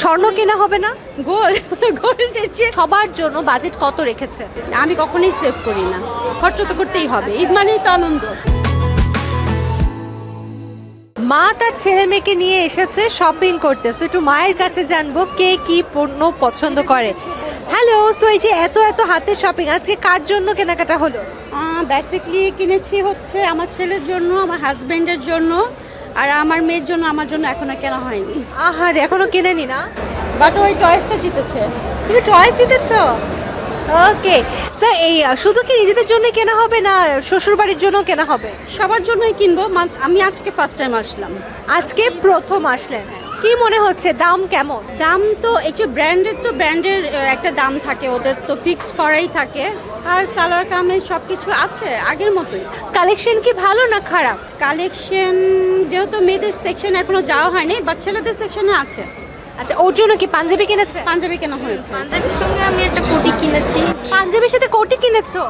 স্বর্ণ কেনা হবে না? গোল্ড গোল্ড নিচ্ছে। সবার জন্য বাজেট কত রেখেছে? আমি কখনোই সেভ করি না, খরচ তো করতেই হবে, ঈদ মানেই তো আনন্দ। মা তার ছেলে মেয়েকে নিয়ে এসেছে শপিং করতে, সো একটু মায়ের কাছে জানবো কে কি পণ্য পছন্দ করে। হ্যালো, সো এই যে এত এত হাতে শপিং, আজকে কার জন্য কেনাকাটা হলো? বেসিকলি কিনেছি হচ্ছে আমার ছেলের জন্য, আমার হাজবেন্ডের জন্য, আর আমার মেয়ের জন্য। আমার জন্য এখনো কেনা হয়নি, আহার, এখনো কেনেনি না? বাট ওই টয়েসটা জিতেছে। তুমি টয় জিতেছ? ওকে, স্যার এই শুধু কি নিজেদের জন্য কেনা হবে না শ্বশুর বাড়ির জন্য কেনা হবে? সবার জন্যই কিনবো। আমি আজকে ফার্স্ট টাইম আসলাম। আজকে প্রথম আসলেন, কি মনে হচ্ছে দাম কেমন? দাম তো এই যে ব্র্যান্ডের একটা দাম থাকে, ওদের তো ফিক্সড করাই থাকে। আর সালোয়ার কামিজ সব কিছু আছে আগের মতোই। কালেকশন কি ভালো না খারাপ? কালেকশন যেহেতু মেয়েদের সেকশন এখনো যাওয়া হয়নি, বাট ছেলেদের সেকশনে আছে। আচ্ছা, ওর জন্য কি পাঞ্জাবি কিনেছে? পাঞ্জাবি কেনা হয়েছে। পাঞ্জাবির সঙ্গে আমি একটা কোটি কিনেছি। পাঞ্জাবির সাথে কোটি কিনেছো?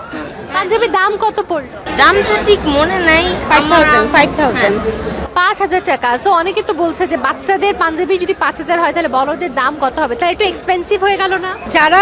পাঞ্জাবির দাম কত পড়লো? দামটা ঠিক মনে নাই। 5,000 5,000 টাকা। সো অনেকে তো বলছে যে বাচ্চাদের পাঞ্জাবি যদি 5,000 হয় তাহলে বড়দের দাম কত হবে? তাহলে একটু এক্সপেন্সিভ হয়ে গেল না? যারা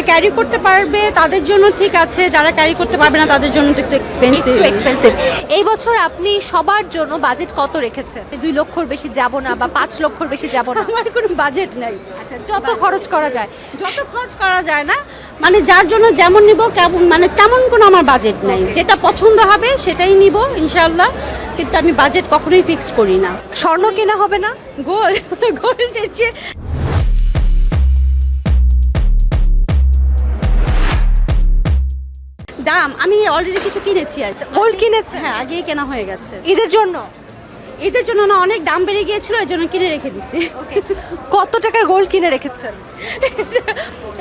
ক্যারি করতে পারবে তাদের জন্য ঠিক আছে, যারা ক্যারি করতে পারবে না তাদের জন্য একটু এক্সপেন্সিভ। একটু এক্সপেন্সিভ। এই বছর আপনি সবার জন্য বাজেট কত রেখেছেন? 2 লক্ষর বেশি যাব না বা 5 লক্ষর বেশি যাব না? আমার কোনো বাজেট নাই। আচ্ছা, যত খরচ করা যায়। যত খরচ করা যায় না, মানে যার জন্য যেমন নিব কেমন, মানে তেমন কোনো আমার বাজেট নাই। যেটা পছন্দ হবে সেটাই নিব ইনশাআল্লাহ, কিন্তু আমি বাজেট কখনোই ফিক্স করি না। স্বর্ণ কেনা হবে না? গোল্ড নিচ্ছে। দাম আমি অলরেডি কিছু কিনেছি আর কি। গোল্ড কিনেছে? হ্যাঁ, আগেই কেনা হয়ে গেছে। ঈদের জন্য? ঈদের জন্য না, অনেক দাম বেড়ে গিয়েছিল, এই জন্য কিনে রেখে দিছি। কত টাকার গোল্ড কিনে রেখেছেন?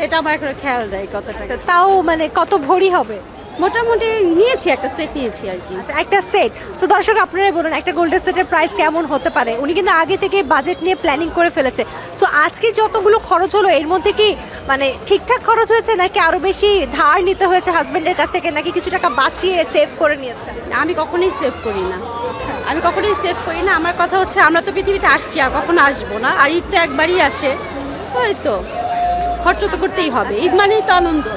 এটা আমার এখনো খেয়াল নেই কত টাকা। আচ্ছা, তাও মানে কত ভরি হবে? মোটামুটি নিয়েছি, একটা সেট নিয়েছি আর কি। আচ্ছা, একটা সেট। সো দর্শক, আপনারাই বলুন একটা গোল্ডের সেটের প্রাইস কেমন হতে পারে? উনি কিন্তু আগে থেকে বাজেট নিয়ে প্ল্যানিং করে ফেলেছে। সো আজকে যতগুলো খরচ হলো এর মধ্যে কি মানে ঠিকঠাক খরচ হয়েছে, নাকি আরো বেশি ধার নিতে হয়েছে হাজবেন্ডের কাছ থেকে, নাকি কিছু টাকা বাঁচিয়ে সেভ করে নিয়েছেন? আমি কখনোই সেভ করি না। আমি কখনোই সেভ করি না। আমার কথা হচ্ছে আমরা তো পৃথিবীতে আসছি, আর কখনো আসবো না। আর ঈদ তো একবারই আসে, ওই তো খরচ তো করতেই হবে, ঈদ মানেই তো আনন্দ।